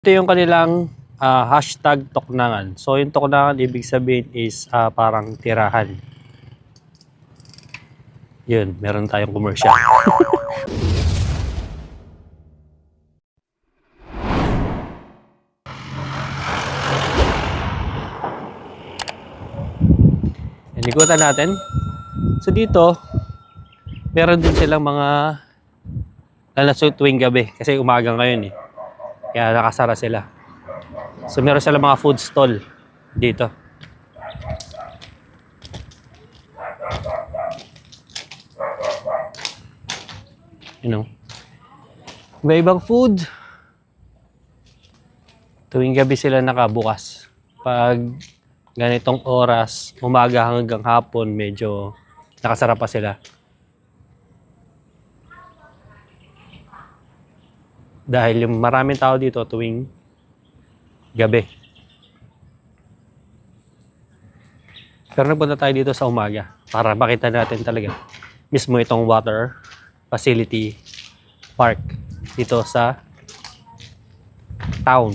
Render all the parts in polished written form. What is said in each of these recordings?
Ito yung kanilang hashtag Toknangan. So yung Toknangan ibig sabihin is parang tirahan. Yun, meron tayong commercial. Inikutan natin. So dito, meron din silang mga lalaso tuwing gabi kasi umaga ngayon eh. Kaya nakasara sila. So meron silang mga food stall dito. You know. Iba-ibang food. Tuwing gabi sila nakabukas. Pag ganitong oras, umaga hanggang hapon, medyo nakasara pa sila. Dahil yung maraming tao dito tuwing gabi. Pero nagpunta tayo dito sa umaga para makita natin talaga mismo itong water facility park dito sa town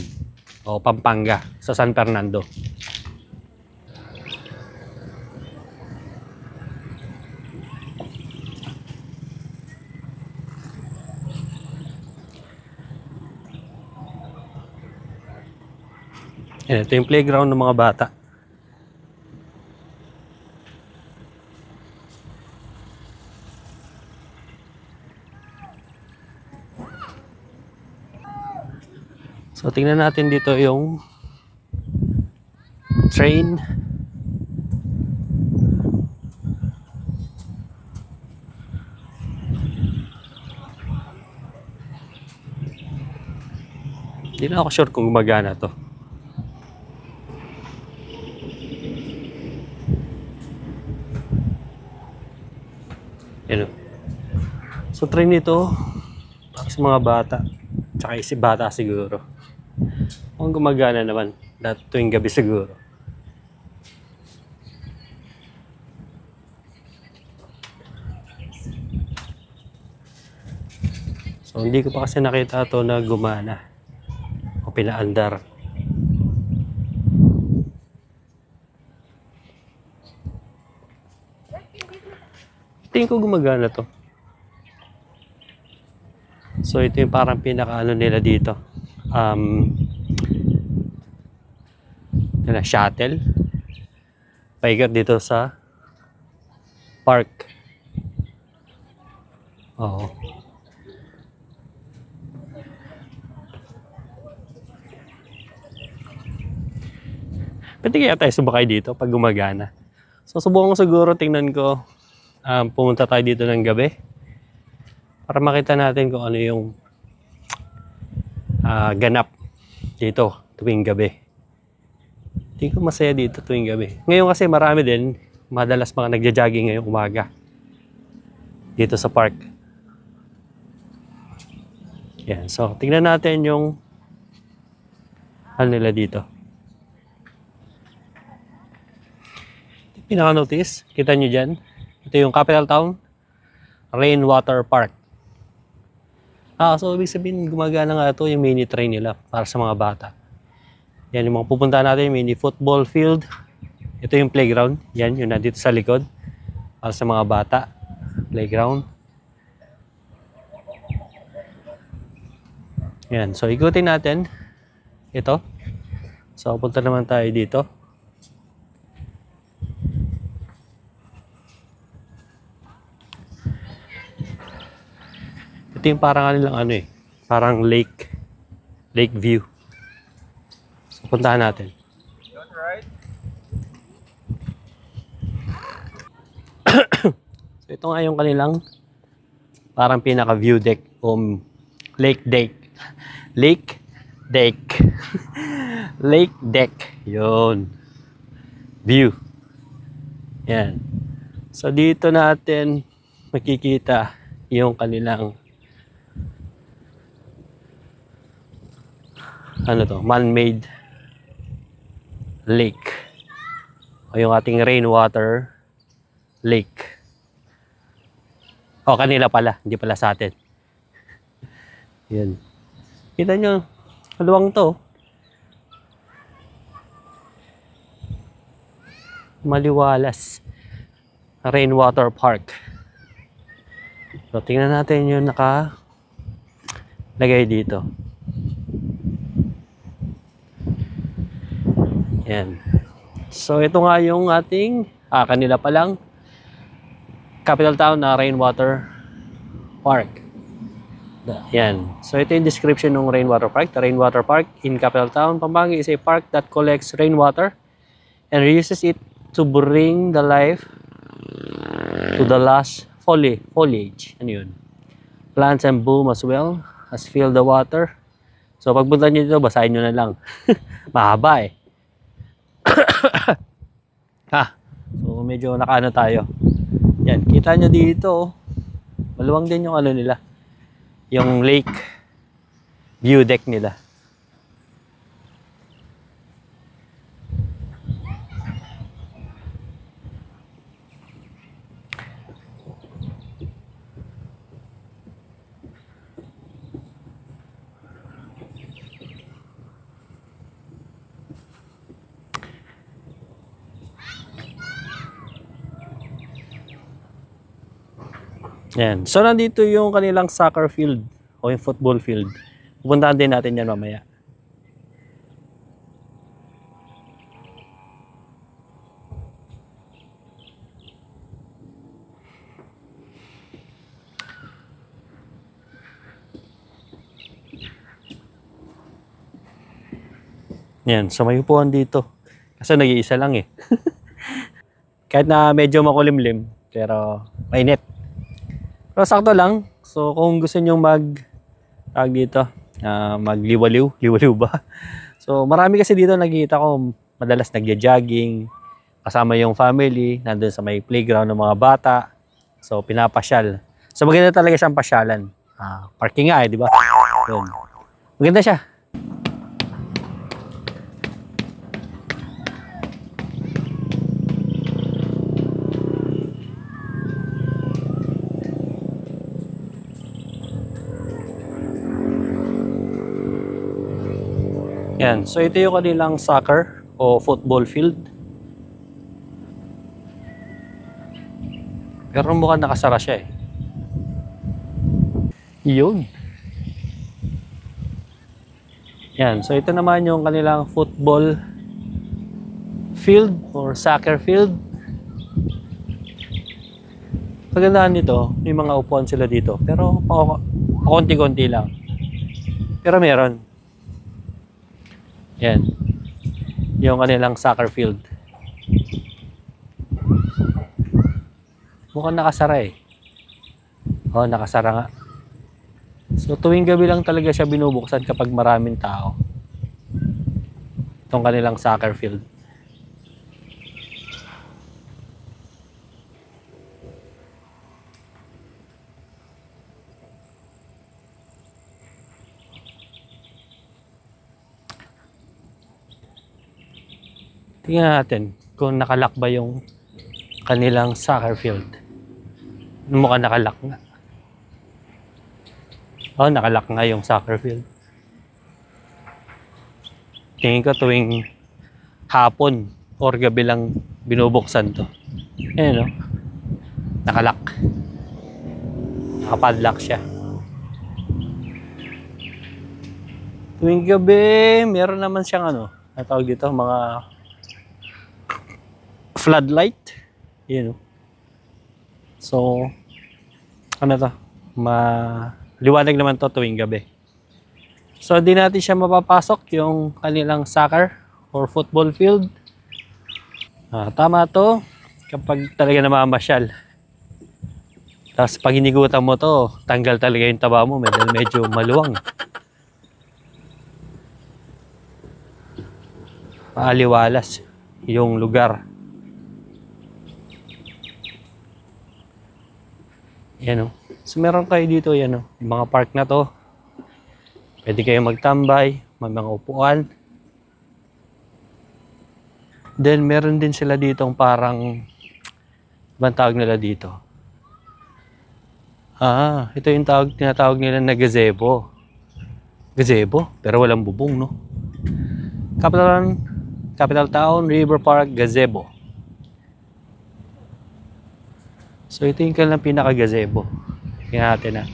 o Pampanga sa San Fernando. Yan, ito yung playground ng mga bata. So tingnan natin dito yung train. Hindi na ako sure kung gumagana to. Yan o. So train nito para sa mga bata. Tsaka isip bata siguro. Kung gumagana naman tuwing gabi siguro. So hindi ko pa kasi nakita to na gumana o pinaandar. Tingin ko gumagana to. So ito yung parang pinakaano nila dito. Shuttle. Paigat dito sa park. Oo. Pwede kaya tayo sumakay dito pag gumagana. So subukan ko siguro, tingnan ko. Pumunta tayo dito ng gabi para makita natin kung ano yung ganap dito tuwing gabi. Hindi ko masaya dito tuwing gabi. Ngayon kasi marami din, madalas mga nagja-jogging ngayong umaga dito sa park. Yan, so tingnan natin yung ano nila dito. Pinaka-notice, kita nyo dyan. Ito yung Capital Town Rainwater Park. So ibig sabihin gumagana nga ito yung mini train nila para sa mga bata. Yan yung mga pupunta natin, mini football field. Ito yung playground. Yan yung nandito sa likod para sa mga bata. Playground. Yan, so ikutin natin ito. So punta naman tayo dito. Ito yung parang ano eh, parang lake view. So puntahan natin. So ito nga yung kanilang parang pinaka view deck o lake deck. Lake deck. Yun. View. Yan. So dito natin makikita yung kanilang man-made lake. O yung ating rainwater lake. O kanila pala, hindi pala sa atin. Yan. Kita nyo, Maluwang to. Maliwalas. Rainwater Park. So, tingnan natin yung nakalagay dito. Yan. So, ito nga yung ating, kanila pa lang, capital town na Rainwater Park. Yan. So, ito yung description ng Rainwater Park. The Rainwater Park in Capital Town, Pampanga is a park that collects rainwater and reuses it to bring the life to the last foliage. Ano yun? Plants and bloom as well as fill the water. So, pagpunta nyo dito, basahin nyo na lang. Mahaba eh. So, medyo nakaano tayo. Yan, kita nyo dito. Maluwang din yung ano nila. Yung lake view deck nila. Yan. So, nandito yung kanilang soccer field o yung football field. Pupuntahan din natin yan mamaya. Yan. So, may upuan dito. Kasi nag-iisa lang eh. Kahit na medyo makulimlim, pero mainit. Pero sakto lang. So, kung gusto nyo magliwaliw. Liwaliw ba? So, marami kasi dito nakikita ko madalas nagja-jogging. Kasama yung family. Nandun sa may playground ng mga bata. So, pinapasyal. So, maganda talaga siyang pasyalan. Parking nga eh, di ba? Yun. Maganda siya. Yan. So, ito yung kanilang soccer o football field. Pero mukhang nakasara siya eh. Yun. Yan. So, ito naman yung kanilang football field or soccer field. Kagandahan nito, may mga upuan sila dito. Pero, konti-konti lang. Pero meron. Yan. Yung kanilang soccer field. Mukhang nakasara eh. Oo, nakasara nga. So, tuwing gabi lang talaga siya binubuksan kapag maraming tao. Itong kanilang soccer field. Tingnan natin kung nakalock ba yung kanilang soccer field. Mukhang nakalock nga. Oh, nakalock nga yung soccer field. Tingin ko tuwing hapon or gabi lang binubuksan to. Ayan o. Nakalock. Nakapadlock siya. Tuwing gabi, meron naman siyang natawag dito, mga floodlight. Yun. So, liwanag naman to tuwing gabi. So, di natin siya mapapasok yung kanilang soccer or football field. Tama to kapag talaga namamasyal. Tapos pag hinigutan mo to, tanggal talaga yung taba mo. Medyo maluwang. Maaliwalas yung lugar. Yan o. So, meron kayo dito, yan o. Yung mga park na to. Pwede kayo magtambay. May mga upuan. Then, meron din sila ditong parang ibang tawag nila dito. Ito yung tinatawag nila na gazebo. Gazebo, pero walang bubong, no? Capital Town, River Park, Gazebo. So ito yung kanilang pinaka-gazebo. Tingnan natin na.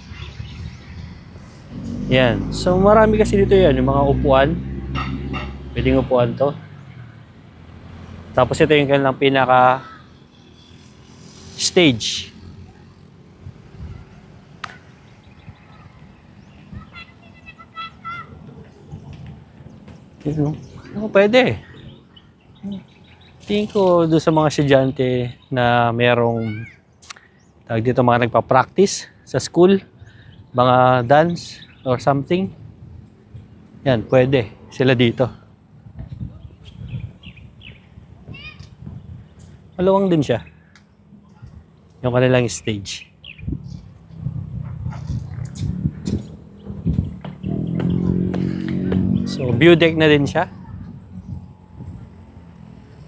Yan. So marami kasi dito yan, yung mga upuan. Pwedeng upuan to. Tapos ito yung kanilang pinaka-stage. Pwede. Tingin ko doon sa mga estudyante na merong tawag dito, mga nagpa-practice sa school, mga dance or something. Yan, pwede sila dito. Maluwang din siya. Yung kanilang stage. So, view deck na din siya.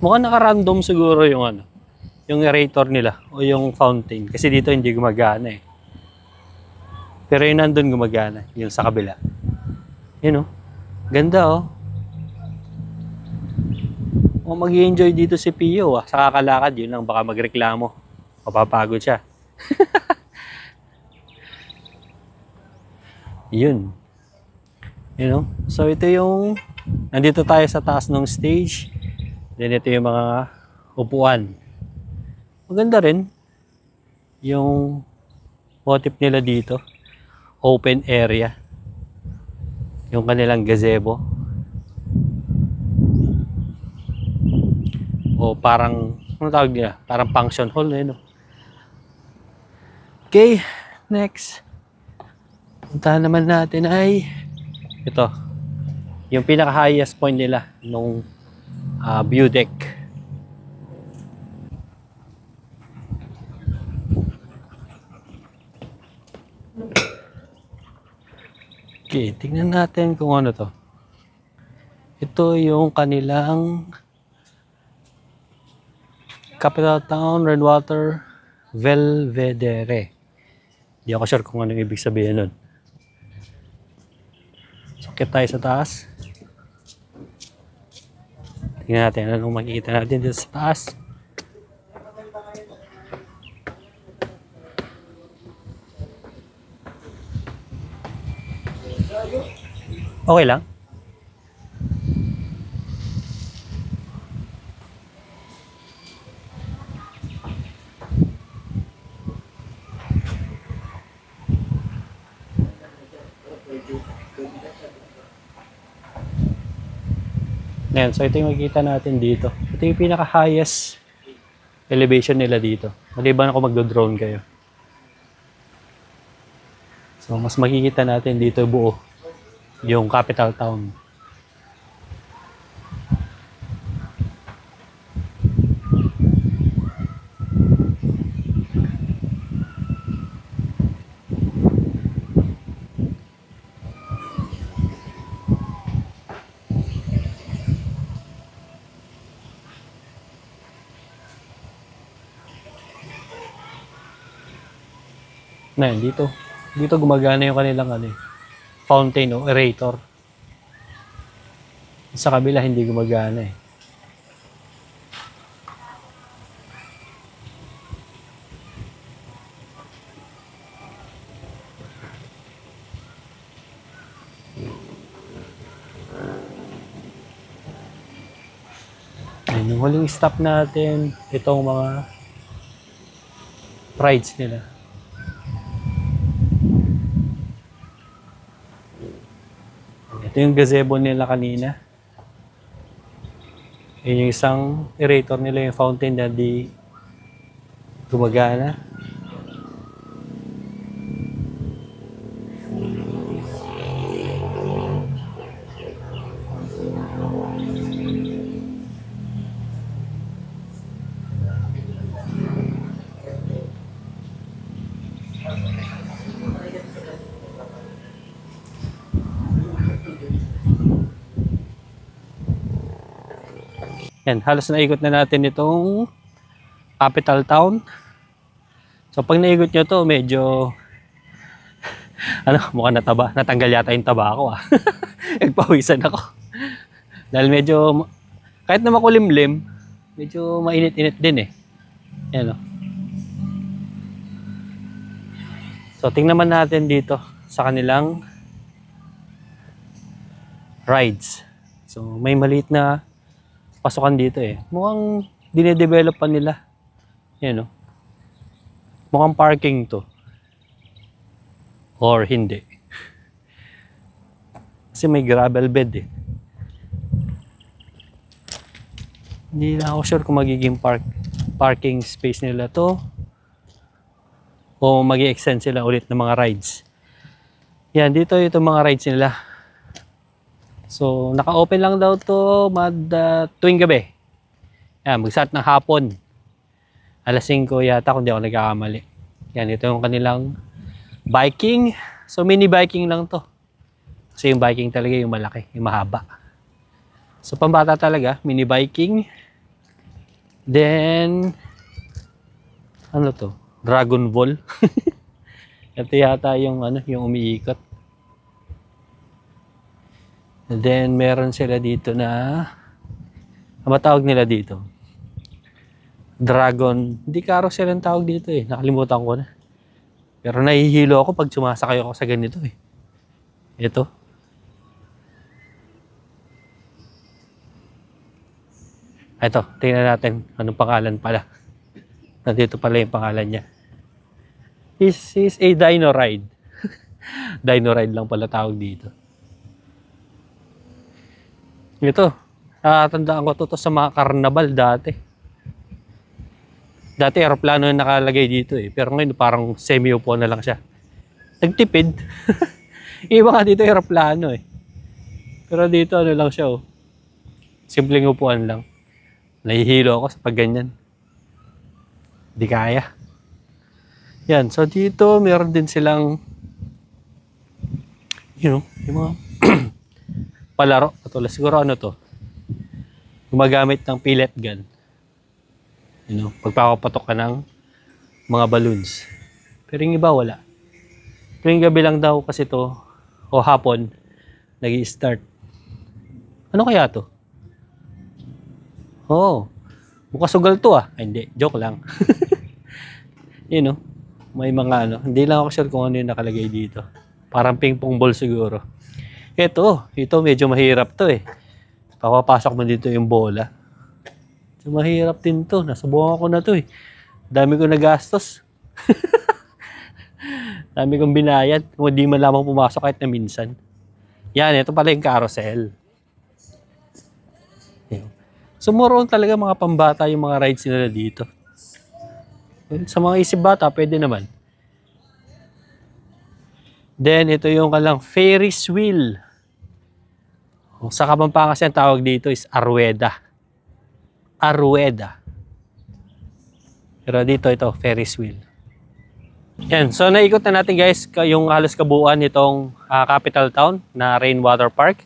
Mukhang naka-random siguro yung ano, yung aerator nila o yung fountain. Kasi dito hindi gumagana eh. Pero yung nandun gumagana, yung sa kabila. Yun oh. Ganda oh. O mag-i-enjoy dito si Pio ah. Sa kakalakad, yun lang baka magreklamo. Mapapagod siya. Yun. You know? So ito yung nandito tayo sa taas ng stage. Then ito yung mga upuan. Maganda rin yung motif nila dito. Open area. Yung kanilang gazebo. O parang ano tawag nila? Parang function hall eh, no? Okay, next. Puntahan naman natin ay ito, yung pinaka-highest point nila nung view deck. Okay, tingnan natin kung ano to. Ito yung kanilang Capital Town Rainwater Belvedere. Hindi ako sure kung anong ibig sabihin nun. Sakit tayo sa taas. Tingnan natin anong makikita natin dito sa taas. Okay lang. Ayan, so ito yung makikita natin dito. Ito yung pinaka-highest elevation nila dito. Maliban ako magdo-drone kayo. So mas makikita natin dito buo yung capital town. Na yan, dito gumagana yung kanilang fountain o aerator. Sa kabila hindi gumagana eh. Ayun, yung huling stop natin, itong mga rides nila. Ito yung gazebo nila kanina. Yun yung isang aerator nila, yung fountain na di gumagana. Yan, halos naikot na natin itong capital town. So pag naikot nyo to, medyo Ano, mukhang nataba. Natanggal yata yung taba ko, ah. Nagpawisan ako. Dahil medyo, kahit na makulimlim, medyo mainit-init din eh. Yan, oh. So, tingnan naman natin dito sa kanilang rides. So, may maliit na pasukan dito eh. Mukhang dinedevelop pa nila. Yan, oh. Mukhang parking to. Or hindi. Kasi may gravel bed eh. Hindi na ako sure kung magiging parking space nila to o mag-i-extend sila ulit ng mga rides. Yan, dito itong mga rides nila. So, naka-open lang daw to tuwing gabi. Yan, mag-start ng hapon. Alas 5 yata kung di ako nagkakamali. Yan, ito yung kanilang biking. So, mini biking lang to. Kasi yung biking talaga yung malaki, yung mahaba. So, pambata talaga, mini biking. Then, ano to? Dragon Ball. Ito yata yung, yung umiikot. And then, meron sila dito na, ang matawag nila dito? Dragon, hindi carousel ang tawag dito eh. Nakalimutan ko na. Pero nahihilo ako pag sumasakay ako sa ganito eh. Ito. Ito, tingnan natin anong pangalan pala. Nandito pala yung pangalan niya. This is a dino ride. Dino ride lang pala tawag dito. Ito, tandaan ko to sa mga karnabal dati. Dati aeroplano yung nakalagay dito eh. Pero ngayon parang semi-upo na lang siya. Nagtipid. Iba nga dito aeroplano eh. Pero dito ano lang siya oh. Simpleng upuan lang. Nahihilo ako sa pag ganyan. Di kaya. Yan. So dito meron din silang yung mga palaro. Katulad siguro ano to. Gumagamit ng pellet gun. Pagpapatok ka ng mga balloons. Pero yung iba wala. Tuwing gabi lang daw kasi to o hapon nag-i-start. Ano kaya to? Oh, mukhang sugal to ah. Ay, hindi, joke lang. May mga hindi lang ako sure kung ano yung nakalagay dito. Parang ping-pong ball siguro. Ito medyo mahirap to eh. Papapasok mo dito yung bola. So, mahirap din to. Nasubukan ko na to eh. Dami ko nagastos. Dami kong binayad. Kung di man lamang pumasok kahit na minsan. Yan, ito pala yung carousel. So, more on talaga mga pambata yung mga rides nila dito. Sa mga isip bata, pwede naman. Then, ito yung kalang Ferris wheel. Sa Kapampangan kasi ang tawag dito is Arrueda. Arrueda. Pero dito ito, Ferris wheel. Yan. So, naikot na natin guys yung halos kabuuan nitong capital town na Rainwater Park.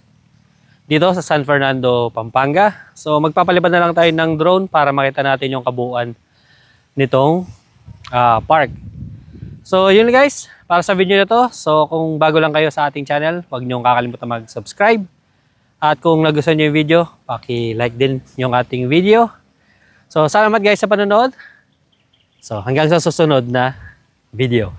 Dito sa San Fernando, Pampanga. So, magpapalipad na lang tayo ng drone para makita natin yung kabuuan nitong park. So, yun guys. Para sa video na to. So, kung bago lang kayo sa ating channel, huwag niyong kakalimutan mag-subscribe. At kung nagustuhan niyo yung video, paki-like din yung ating video. So, salamat guys sa panonood. So, hanggang sa susunod na video.